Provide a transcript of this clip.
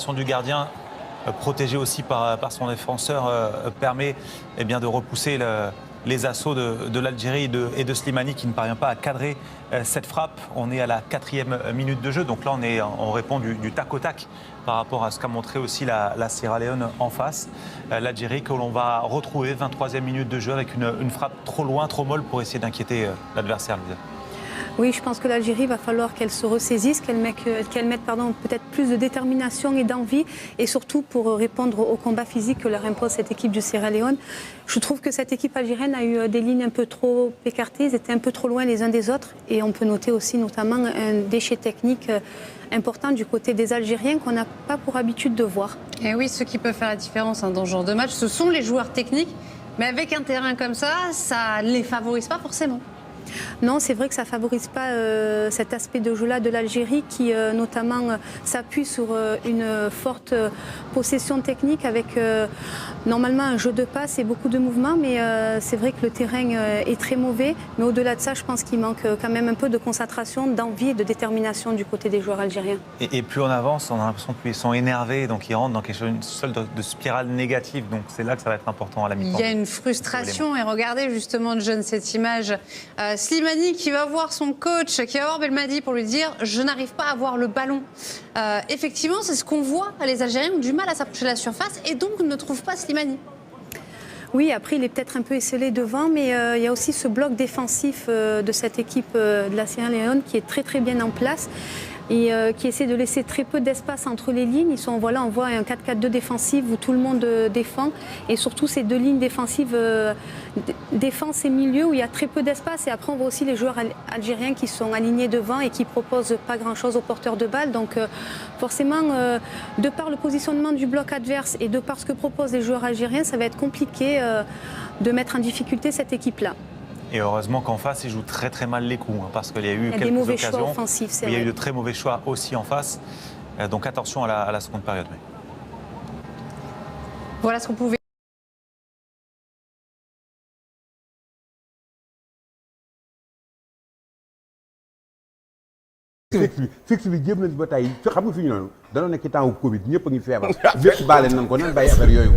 Du gardien, protégé aussi par son défenseur, permet de repousser les assauts de l'Algérie et de Slimani qui ne parvient pas à cadrer cette frappe. On est à la 4e minute de jeu, donc là on répond du tac au tac par rapport à ce qu'a montré aussi la Sierra Leone en face. L'Algérie que l'on va retrouver 23e minute de jeu avec une frappe trop loin, trop molle pour essayer d'inquiéter l'adversaire. Oui, je pense que l'Algérie va falloir qu'elle se ressaisisse, qu'elle mette peut-être plus de détermination et d'envie, et surtout pour répondre au combat physique que leur impose cette équipe du Sierra Leone. Je trouve que cette équipe algérienne a eu des lignes un peu trop écartées, ils étaient un peu trop loin les uns des autres, et on peut noter aussi notamment un déchet technique important du côté des Algériens qu'on n'a pas pour habitude de voir. Et oui, ceux qui peuvent faire la différence dans ce genre de match, ce sont les joueurs techniques, mais avec un terrain comme ça ne les favorise pas forcément. Non, c'est vrai que ça ne favorise pas cet aspect de jeu-là de l'Algérie qui notamment s'appuie sur une forte possession technique avec normalement un jeu de passe et beaucoup de mouvements, mais c'est vrai que le terrain est très mauvais. Mais au-delà de ça, je pense qu'il manque quand même un peu de concentration, d'envie et de détermination du côté des joueurs algériens. Et plus on avance, on a l'impression qu'ils sont énervés, donc ils rentrent dans une sorte de spirale négative. Donc c'est là que ça va être important à la mi-temps. Il y a une frustration, et regardez justement, John, cette image. Slimani qui va voir son coach, qui va voir Belmadi pour lui dire « je n'arrive pas à voir le ballon ». Effectivement, c'est ce qu'on voit, les Algériens ont du mal à s'approcher de la surface et donc ne trouvent pas Slimani. Oui, après il est peut-être un peu esselé devant, mais il y a aussi ce bloc défensif de cette équipe de la Sierra Leone qui est très très bien en place et qui essaie de laisser très peu d'espace entre les lignes. On voit un 4-4-2 défensif où tout le monde défend, et surtout ces deux lignes défensives, défense et milieu, où il y a très peu d'espace. Et après on voit aussi les joueurs algériens qui sont alignés devant et qui proposent pas grand-chose aux porteurs de balles. Donc forcément, de par le positionnement du bloc adverse et de par ce que proposent les joueurs algériens, ça va être compliqué de mettre en difficulté cette équipe-là. Et heureusement qu'en face, ils jouent très très mal les coups, parce qu'il y a eu quelques des mauvais occasions. Choix offensifs, c'est il y a vrai. eu de très mauvais choix aussi en face. Donc attention à la seconde période. Voilà ce qu'on pouvait. fixe bi jéem nañ ba tey xam nga fi ñu noonu danoo nekk ci temps wu Covid ñëpp a ngi feebar. bépp baale nañ ko nan bàyyi affaire yooyu.